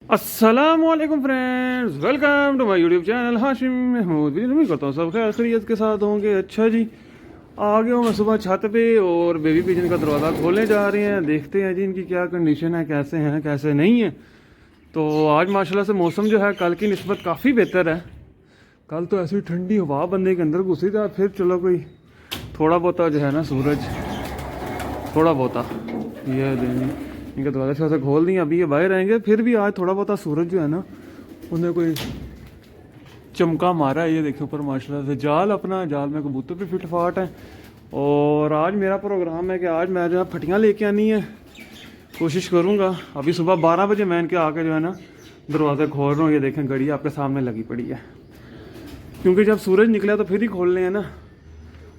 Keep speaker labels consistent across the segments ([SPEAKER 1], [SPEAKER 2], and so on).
[SPEAKER 1] अस्सलामुअलैकुम friends, welcome to my YouTube channel Hashim Mahmood. उम्मीद करता हूँ सब खैर खैरियत के साथ होंगे। अच्छा जी, आ गया हूँ मैं सुबह छत पे और बेबी पिजन का दरवाज़ा खोलने जा रहे हैं। देखते हैं जी इनकी क्या कंडीशन है, कैसे हैं कैसे नहीं है। तो आज माशाल्लाह से मौसम जो है कल की निस्बत काफ़ी बेहतर है। कल तो ऐसी ठंडी हवा बंदे के अंदर घुसी था, फिर चलो कोई थोड़ा बहुत जो है ना सूरज थोड़ा बहुत ये इनका दरवाज़ा से खोल दिया। अभी ये बाहर आएंगे, फिर भी आज थोड़ा बहुत सूरज जो है ना उन्हें कोई चमका मारा है। ये देखिए ऊपर माशाल्लाह से जाल, अपना जाल में कबूतर भी फिट फाट है। और आज मेरा प्रोग्राम है कि आज मैं जो है फटियाँ लेके आनी है, कोशिश करूँगा। अभी सुबह 12 बजे मैं इनके आके जो है ना दरवाज़ा खोल रहा हूँ। ये देखें घड़ी आपके सामने लगी पड़ी है, क्योंकि जब सूरज निकला तो फिर ही खोलने हैं ना।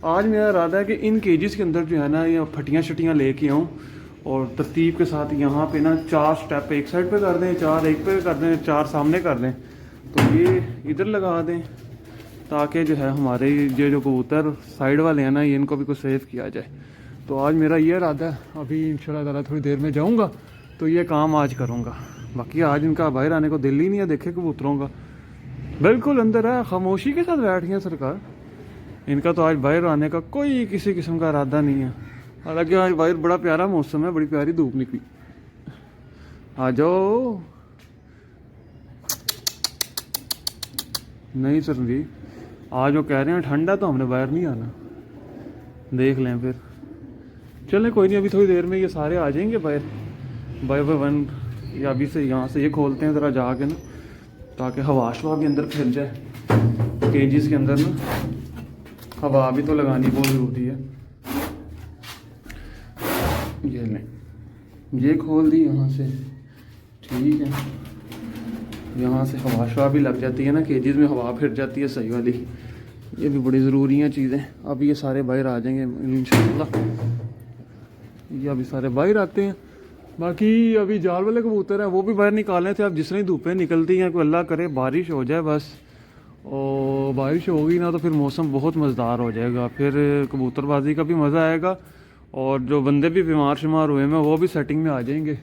[SPEAKER 1] आज मेरा इरादा है कि इन केजेस के अंदर जो है ना ये फटियाँ शटियाँ लेके आऊँ और तरतीब के साथ यहाँ पे ना 4 स्टेप एक साइड पे कर दें, 4 एक पे कर दें, 4 सामने कर दें। तो ये इधर लगा दें ताकि जो है हमारे ये जो कबूतर साइड वाले हैं ना ये इनको भी कुछ सेव किया जाए। तो आज मेरा ये इरादा है। अभी इंशाल्लाह ताला थोड़ी देर में जाऊँगा तो ये काम आज करूँगा। बाकी आज इनका बाहर आने को दिल ही नहीं है, देखे कबूतरों का बिल्कुल अंदर है, खामोशी के साथ बैठ गए सरकार। इनका तो आज बाहर आने का कोई किसी किस्म का इरादा नहीं है। हालांकि आज बाहर बड़ा प्यारा मौसम है, बड़ी प्यारी धूप निकली। आ जाओ। नहीं सर जी, आज वो कह रहे हैं ठंडा तो हमने बाहर नहीं आना। देख लें फिर, चलें कोई नहीं। अभी थोड़ी देर में ये सारे आ जाएंगे बाहर बाय बाय वन। या अभी से यहाँ से ये खोलते हैं ज़रा जाके ना, ताकि हवा शवा भी अंदर फिर जाए। केजेस के अंदर ना हवा भी तो लगानी बहुत ज़रूरी है। ये नहीं, ये खोल दी यहाँ से, ठीक है। यहाँ से हवा शवा भी लग जाती है ना, केजेस में हवा फिर जाती है सही वाली। ये भी बड़ी ज़रूरी हैं चीज़ें। अब ये सारे बाहर आ जाएंगे इंशाल्लाह। ये अभी सारे बाहर आते हैं। बाकी अभी जाल वाले कबूतर हैं वो भी बाहर निकालने थे। अब जिस तरह धूपें निकलती हैं, कोई अल्लाह करे बारिश हो जाए बस। और बारिश होगी ना तो फिर मौसम बहुत मज़ेदार हो जाएगा, फिर कबूतरबाजी का भी मज़ा आएगा। और जो बंदे भी बीमार शुमार हुए हैं वो भी सेटिंग में आ जाएंगे।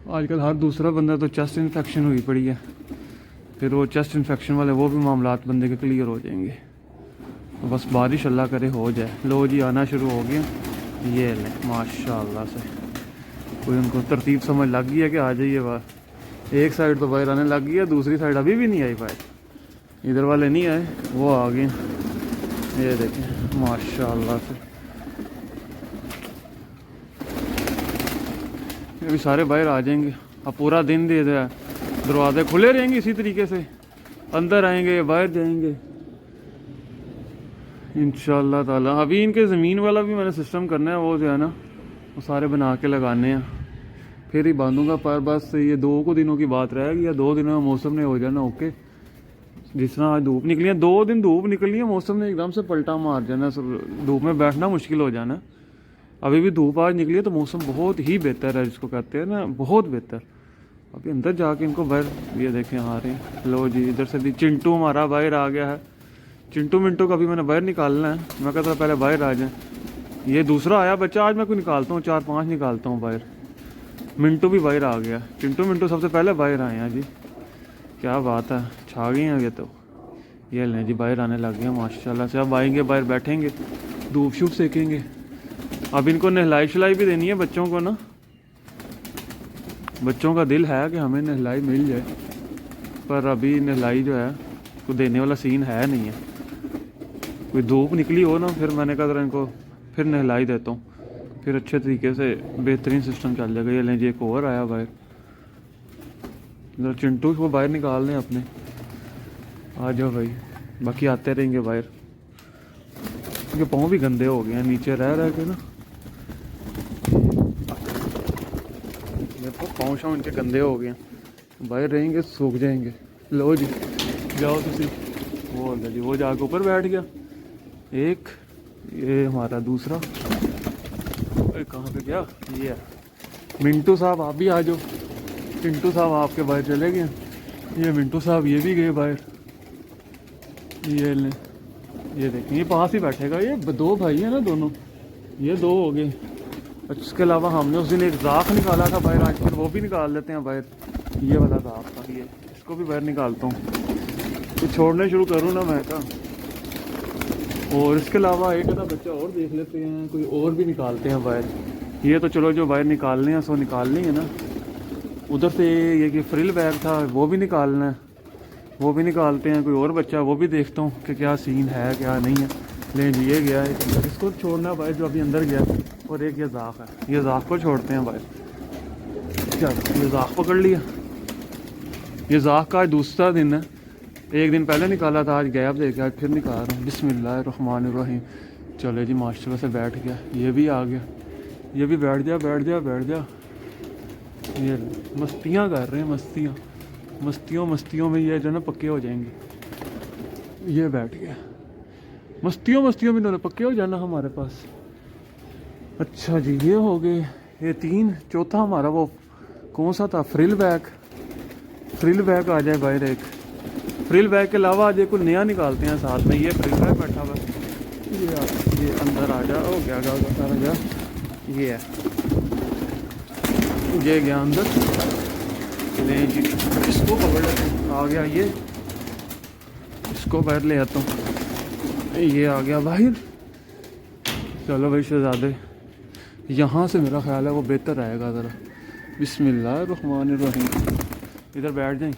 [SPEAKER 1] आजकल हर दूसरा बंदा तो चेस्ट इन्फेक्शन हुई पड़ी है, फिर वो चेस्ट इन्फेक्शन वाले वो भी मामलात बंदे के क्लियर हो जाएंगे। तो बस बारिश अल्लाह करे हो जाए। लो जी आना शुरू हो गया। ये लें माशाल्लाह से, कोई उनको तरतीब समझ लग गई है कि आ जाइए बाहर। एक साइड तो बाहर आने लग गई है, दूसरी साइड अभी भी नहीं आई बाहर। इधर वाले नहीं आए, वो आ गए। ये देखें माशाल्लाह से, अभी सारे बाहर आ जाएंगे। अब पूरा दिन दे दिया, दरवाजे खुले रहेंगे इसी तरीके से, अंदर आएंगे बाहर जाएंगे इंशाल्लाह ताला। अभी इनके ज़मीन वाला भी मैंने सिस्टम करना है, वो जो है ना वो सारे बना के लगाने हैं, फिर ही बांधूंगा। पर बस ये 2 दिनों की बात रहेगी, या 2 दिनों में मौसम ने हो जाना ओके। जिस तरह आज धूप निकली है, 2 दिन धूप निकली है, मौसम ने एकदम से पलटा मार जाना, धूप में बैठना मुश्किल हो जाना। अभी भी धूप आज निकली है तो मौसम बहुत ही बेहतर है, जिसको कहते हैं ना बहुत बेहतर। अभी अंदर जाके इनको बाहर ये देखें आ रहे हैं। लो जी इधर से भी चिंटू हमारा बाहर आ गया है। चिंटू मिंटू का भी मैंने बाहर निकालना है। मैं कहता था पहले बाहर आ जाए। ये दूसरा आया बच्चा, आज मैं कोई निकालता हूँ, 4-5 निकालता हूँ बाहर। मिंटू भी बाहर आ गया। चिंटू मिंटू सबसे पहले बाहर आए हैं जी, क्या बात है, छा गए हैं ये तो। ये लें जी बाहर आने लग गए माशाल्लाह से। अब आएंगे बाहर बैठेंगे, धूप शूप सेकेंगे। अब इनको नहलाई शलाई भी देनी है बच्चों को ना। बच्चों का दिल है कि हमें नहलाई मिल जाए, पर अभी नहलाई जो है को देने वाला सीन है नहीं है। कोई धूप निकली हो ना, फिर मैंने कहा इनको फिर नहलाई देता हूँ, फिर अच्छे तरीके से बेहतरीन सिस्टम चल जाएगा। ये लें जी एक और आया बाहर। जरा चिंटू को बाहर निकाल दें अपने, आ जाओ भाई। बाकी आते रहेंगे बाहर, क्योंकि पाँव भी गंदे हो गए हैं नीचे रह रह के ना। देखो पाँव शाँव इनके गंदे हो गए हैं, बाहर रहेंगे सूख जाएंगे। लो जी जाओ तुसी। वो जी वो जाके ऊपर बैठ गया एक, ये हमारा दूसरा कहाँ पे गया। ये मिंटू साहब आप भी आ जाओ। चिंटू साहब आपके बाहर चले गए, ये मिंटू साहब ये भी गए बाहर। ये ले, ये देखें ये पास ही बैठेगा। ये 2 भाई हैं ना दोनों, ये 2 हो गए। इसके अलावा हमने उस दिन एक राख निकाला था बाहर, आज फिर वो भी निकाल लेते हैं बाहर। ये वाला था आपका, ये इसको भी बाहर निकालता हूँ तो छोड़ने शुरू करूँ ना मैं का। और इसके अलावा एक आधा बच्चा और देख लेते हैं, कोई और भी निकालते हैं बाहर। ये तो चलो जो बाहर निकालने हैं सो निकालने हैं ना। उधर से ये कि फ्रिल बैग था वो भी निकालना है, वो भी निकालते हैं। कोई और बच्चा वो भी देखता हूँ कि क्या सीन है क्या नहीं है। ले जी ये गया है अंदर, इसको छोड़ना बाहर जो अभी अंदर गया। और एक ये जाक है, ये जाक को छोड़ते हैं बाहर। क्या ये जाक पकड़ लिया। ये जाक का आज दूसरा दिन है, एक दिन पहले निकाला था, आज गैप दे के आज फिर निकाल रहा हूँ। बिस्मिल्लाहिर्रहमानिर्रहीम। चले जी माशाल्लाह से बैठ गया, ये भी आ गया, ये भी बैठ जा बैठ जा बैठ जा। ये मस्तियाँ कर रहे हैं, मस्तियों में ये जो ना पक्के हो जाएंगे। ये बैठ गया, मस्तियों में इन्होंने पक्के हो जाना हमारे पास। अच्छा जी ये हो गए ये 3। चौथा हमारा वो कौन सा था, फ्रिल बैग आ जाए बाहर। एक फ्रिल बैग के अलावा आज एक नया निकालते हैं साथ में। ये फ्रिल बैग बैठा हुआ, ये अंदर आ जा। ओ क्या सारा गया, ये है, ये गया अंदर। ले जी इसको पकड़ लेते हैं, आ गया ये, इसको बाहर ले आता हूँ। ये आ गया बाहर। चलो भाई शहजादे, यहाँ से मेरा ख्याल है वो बेहतर आएगा ज़रा। बिस्मिल्लाहिर्रहमानिर्रहीम। इधर बैठ जाएं।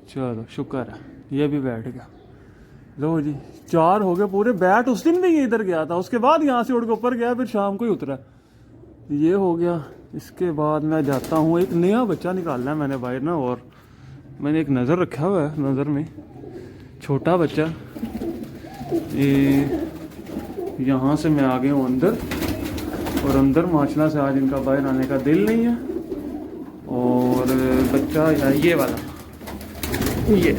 [SPEAKER 1] चलो शुक्र है ये भी बैठ गया। लो जी 4 हो गए पूरे। बैठ उस दिन भी ये इधर गया था, उसके बाद यहाँ से उड़ के ऊपर गया, फिर शाम को ही उतरा। ये हो गया। इसके बाद मैं जाता हूँ, एक नया बच्चा निकालना है मैंने बाहर ना। और मैंने एक नज़र रखा हुआ है, नज़र में छोटा बच्चा। ये यहाँ से मैं आ गया हूँ अंदर, और अंदर माशाल्लाह से आज इनका बाहर आने का दिल नहीं है। और बच्चा ये वाला, ये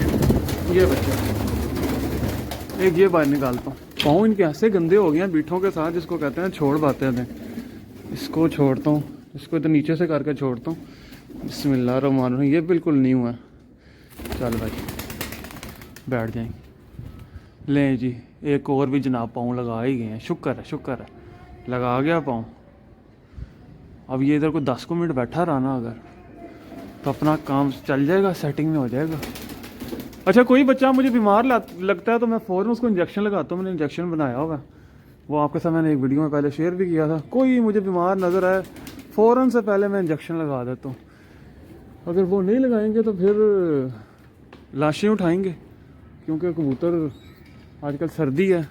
[SPEAKER 1] बच्चा एक ये बाहर निकालता हूँ। पाँव इनके ऐसे गंदे हो गए हैं बीठों के साथ, जिसको कहते हैं छोड़ बाते हैं। इसको छोड़ता हूँ, इसको इधर नीचे से करके छोड़ता हूँ। बिस्मिल्लाहिर्रहमानिर्रहीम। ये बिल्कुल नहीं हुआ। चल भाई बैठ जाएंगे। लें जी एक और भी जनाब पाँव लगा ही गए हैं। शुक्र है लगा गया पाँव। अब ये इधर को 10 को मिनट बैठा रहा ना अगर, तो अपना काम चल जाएगा, सेटिंग में हो जाएगा। अच्छा कोई बच्चा मुझे बीमार लगता है तो मैं फ़ौरन उसको इंजेक्शन लगाता हूँ। मैंने इंजेक्शन बनाया होगा, वो आपके साथ मैंने एक वीडियो में पहले शेयर भी किया था। कोई मुझे बीमार नज़र आए फ़ौरन से पहले मैं इंजेक्शन लगा देता हूँ। अगर वो नहीं लगाएंगे तो फिर लाशें उठाएंगे, क्योंकि कबूतर आजकल सर्दी है,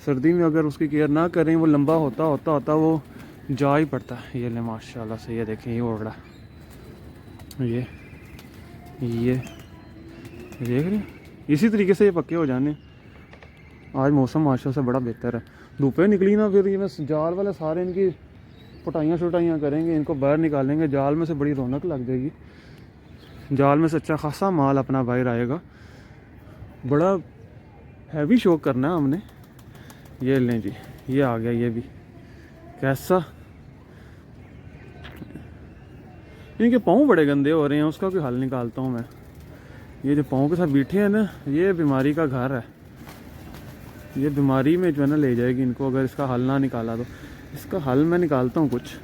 [SPEAKER 1] सर्दी में अगर उसकी केयर ना करें वो लंबा होता वो जा ही पड़ता है। ये ले माशाल्लाह से, ये देखें ये उड़ रहा है, ये देख रहे हैं। इसी तरीके से ये पक्के हो जाने। आज मौसम माशाल्लाह से बड़ा बेहतर है। धूपें निकली ना, फिर ये मैं जाल वाले सारे इनकी पटाइयाँ करेंगे, इनको बाहर निकालेंगे। जाल में से बड़ी रौनक लग जाएगी, जाल में से अच्छा खासा माल अपना बाहर आएगा। बड़ा हैवी शो करना है हमने। ये लें जी, ये आ गया। ये भी कैसा, इनके पाँव बड़े गंदे हो रहे हैं, उसका कोई हल निकालता हूँ मैं। ये जो पाँव के साथ बैठे हैं ना, ये बीमारी का घर है। ये बीमारी में जो है ना ले जाएगी इनको, अगर इसका हल ना निकाला तो। इसका हल मैं निकालता हूँ कुछ।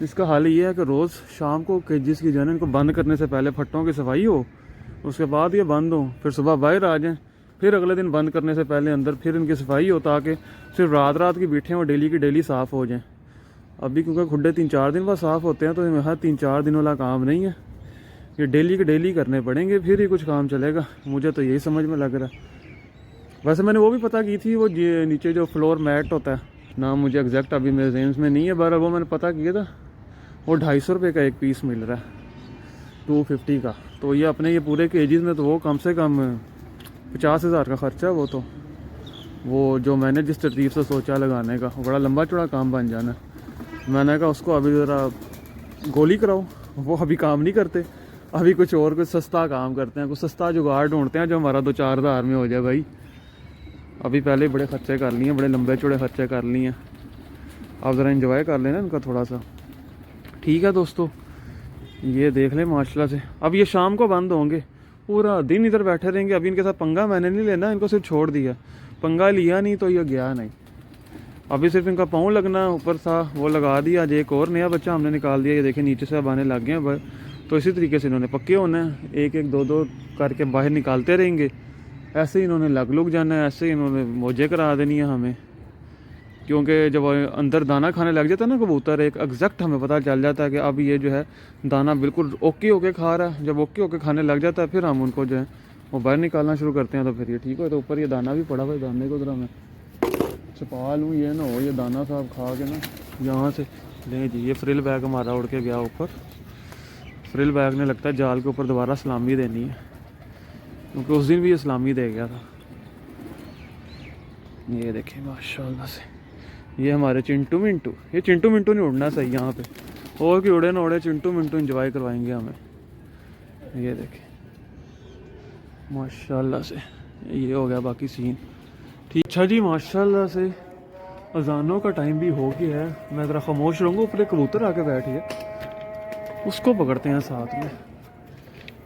[SPEAKER 1] इसका हल ये है कि रोज़ शाम को केजिस की जो है ना, इनको बंद करने से पहले फट्टों की सफाई हो, उसके बाद ये बंद हो, फिर सुबह बाहर आ जाएँ, फिर अगले दिन बंद करने से पहले अंदर फिर इनकी सफाई हो, ताकि सिर्फ रात की बैठे वो डेली की डेली साफ़ हो जाएँ। अभी क्योंकि खुड्डे 3-4 दिन बाद साफ़ होते हैं, तो ये हर 3-4 दिन वाला काम नहीं है, ये डेली के डेली करने पड़ेंगे, फिर ही कुछ काम चलेगा। मुझे तो यही समझ में लग रहा है। वैसे मैंने वो भी पता की थी, वो नीचे जो फ्लोर मैट होता है, नाम मुझे एग्जैक्ट अभी मेरे जेम्स में नहीं है, बहरहाल वो मैंने पता किया था। वो 250 रुपये का एक पीस मिल रहा है, 250 का। तो ये अपने ये पूरे केजीज में तो वो कम से कम 50,000 का ख़र्चा है। वो जो मैंने जिस तरतीब से सोचा लगाने का, बड़ा लंबा चौड़ा काम बन जाना। मैंने कहा उसको अभी ज़रा गोली कराओ, वो अभी काम नहीं करते, अभी कुछ सस्ता काम करते हैं, कुछ सस्ता जुगाड़ ढूंढते हैं जो हमारा 2-4 हज़ार में हो जाए भाई। अभी पहले बड़े खर्चे कर लिए, बड़े लंबे चौड़े खर्चे कर लिए। अब ज़रा एंजॉय कर लेना इनका थोड़ा सा। ठीक है दोस्तों, ये देख लें माशाल्लाह से। अब ये शाम को बंद होंगे, पूरा दिन इधर बैठे रहेंगे। अभी इनके साथ पंगा मैंने नहीं लेना, इनको सिर्फ छोड़ दिया। पंगा लिया नहीं तो ये गया नहीं। अभी सिर्फ इनका पाँव लगना ऊपर था, वो लगा दिया। आज एक और नया बच्चा हमने निकाल दिया। ये देखें नीचे से अब आने लग गए हैं, तो इसी तरीके से इन्होंने पक्के होना है, एक एक दो दो करके बाहर निकालते रहेंगे। ऐसे ही इन्होंने लग लुग जाना है, ऐसे ही इन्होंने मौजें करा देनी है हमें, क्योंकि जब अंदर दाना खाने लग जाता है ना कबूतर, एक एग्जैक्ट हमें पता चल जाता है कि अब ये जो है दाना बिल्कुल ओके होके खा रहा है। जब ओके होके खाने लग जाता है फिर हम उनको जो है वो बाहर निकालना शुरू करते हैं, तो फिर ये ठीक हो। तो ऊपर ये दाना भी पड़ा हुआ है, दाने को ज़रा मैं छुपा लूँ, ये ना हो ये दाना साहब खा के ना यहाँ से ले जी। ये फ्रिल बैग हमारा उड़ के गया ऊपर। फ्रिल बैग ने लगता है जाल के ऊपर दोबारा सलामी देनी है, क्योंकि उस दिन भी ये सलामी दे गया था। ये देखें माशाल्लाह से, ये हमारे चिंटू मिंटू। ये चिंटू मिंटू नहीं उड़ना सही यहाँ पे, और कि उड़े ना उड़े, चिंटू मिंटू इंजॉय करवाएंगे हमें। ये देखें माशाल्लाह से, ये हो गया बाकी सीन ठीक। अच्छा जी माशाल्लाह से अजानों का टाइम भी हो गया है। मैं ज़रा खामोश रहूँगा, ऊपर एक कबूतर आके बैठ गया, उसको पकड़ते हैं साथ में,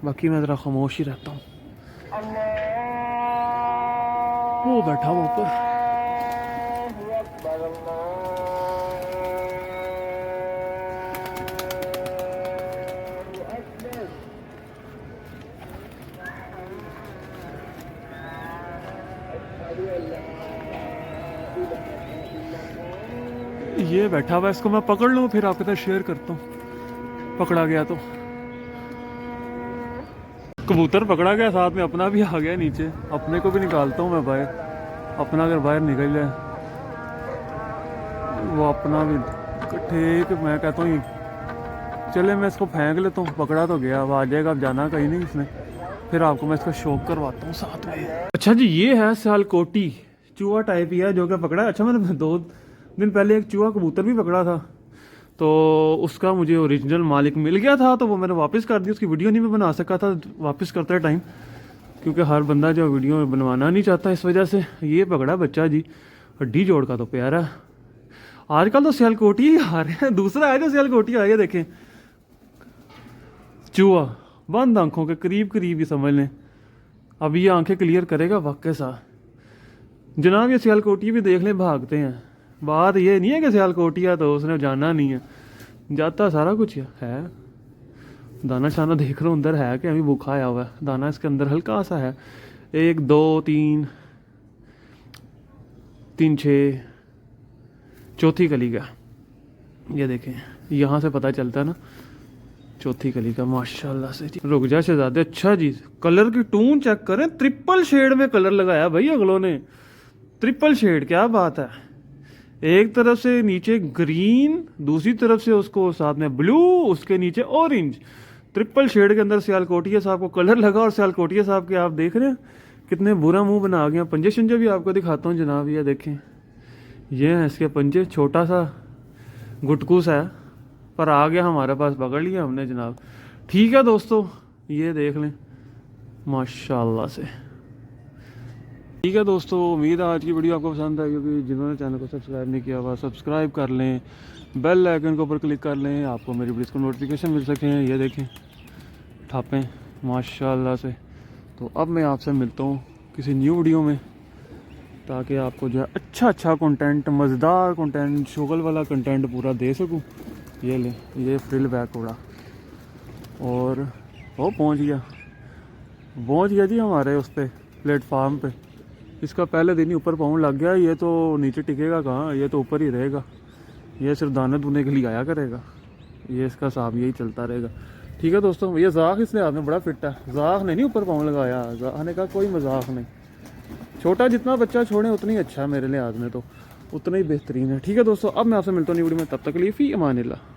[SPEAKER 1] बाकी मैं ज़रा खामोश ही रहता हूँ। वो बैठा हुआ ऊपर। ये बैठा हुआ है, इसको मैं पकड़ लूँ फिर आपके साथ शेयर करता हूँ। पकड़ा गया तो कबूतर पकड़ा गया, साथ में अपना भी आ गया नीचे। अपने को भी निकालता हूँ मैं बाहर, अपना अगर बाहर निकल जाए वो अपना भी ठीक। मैं कहता हूँ चले मैं इसको फेंक लेता हूँ, पकड़ा तो गया, अब आ जाएगा, अब जाना कहीं नहीं इसने। फिर आपको मैं इसका शौक करवाता हूँ साथ में। अच्छा जी ये है सियालकोटी, चूहा टाइप ही है जो कि पकड़ा। अच्छा मैंने 2 दिन पहले एक चूहा कबूतर भी पकड़ा था, तो उसका मुझे ओरिजिनल मालिक मिल गया था, तो वो मैंने वापस कर दी। उसकी वीडियो नहीं मैं बना सका था वापस करते टाइम, क्योंकि हर बंदा जो वीडियो बनवाना नहीं चाहता, इस वजह से। ये पकड़ा बच्चा जी, हड्डी जोड़ का तो प्यारा। आजकल तो सियालकोटी ही आ रहे हैं, दूसरा है जो सियालकोटी आ गया। देखें चूहा बंद आंखों के करीब करीब ही समझ लें, अब ये आंखें क्लियर करेगा वाकई सा जनाब। ये सियालकोटी भी देख लें भागते हैं। बात ये नहीं है कि सियालकोटी है तो उसने जाना नहीं है, जाता सारा कुछ है। दाना शाना देख रहा हूँ अंदर है कि अभी भूखा आया हुआ है। दाना इसके अंदर हल्का सा है, 1 2 3 3 6 चौथी कली का। ये देखें यहाँ से पता चलता है ना, चौथी कली का माशाल्लाह से। रुक जा शहजादे। अच्छा जी कलर की टून चेक करें, ट्रिपल शेड में कलर लगाया भाई अगलों ने, ट्रिपल शेड, क्या बात है। एक तरफ से नीचे ग्रीन, दूसरी तरफ से उसको साथ में ब्लू, उसके नीचे ऑरेंज, ट्रिपल शेड के अंदर सियालकोटिया साहब को कलर लगा। और सियालकोटिया साहब के आप देख रहे हैं कितने बुरा मुंह बना गया। पंजे शंजे भी आपको दिखाता हूँ जनाब, ये देखें, ये है इसके पंजे, छोटा सा गुटकूस है, पर आ गया हमारे पास, पकड़ लिया हमने जनाब। ठीक है दोस्तों, ये देख लें माशाल्लाह से। ठीक है दोस्तों, उम्मीद है आज की वीडियो आपको पसंद आई होगी। जिन्होंने चैनल को सब्सक्राइब नहीं किया हुआ सब्सक्राइब कर लें, बेल आइकन के ऊपर क्लिक कर लें, आपको मेरी वीडियोस को नोटिफिकेशन मिल सकें। ये देखें ठापें माशाल्लाह से। तो अब मैं आपसे मिलता हूँ किसी न्यू वीडियो में, ताकि आपको जो है अच्छा कंटेंट, मज़ेदार कंटेंट, शोगल वाला कंटेंट पूरा दे सकूँ। ये ले, ये फ्रिल बैक उड़ा और वो पहुँच गया जी हमारे उस पर प्लेटफार्म पे। इसका पहले दिन ही ऊपर पाँव लग गया, ये तो नीचे टिकेगा कहाँ, ये तो ऊपर ही रहेगा। ये सिर्फ दाने दूने के लिए आया करेगा, ये इसका साहब यही चलता रहेगा। ठीक है दोस्तों, ये जाख इसने हाथ में बड़ा फिट है। जाख ने नहीं ऊपर पाँव लगाया, जाख ने कहा कोई मजाक नहीं, छोटा जितना बच्चा छोड़े उतना ही अच्छा है मेरे लिहाज में, तो उतना ही बेहतरीन है। ठीक है दोस्तों, अब मैं आपसे मिलता हूँ न्यू वीडियो में, तब तक के लिए फी अमान अल्लाह।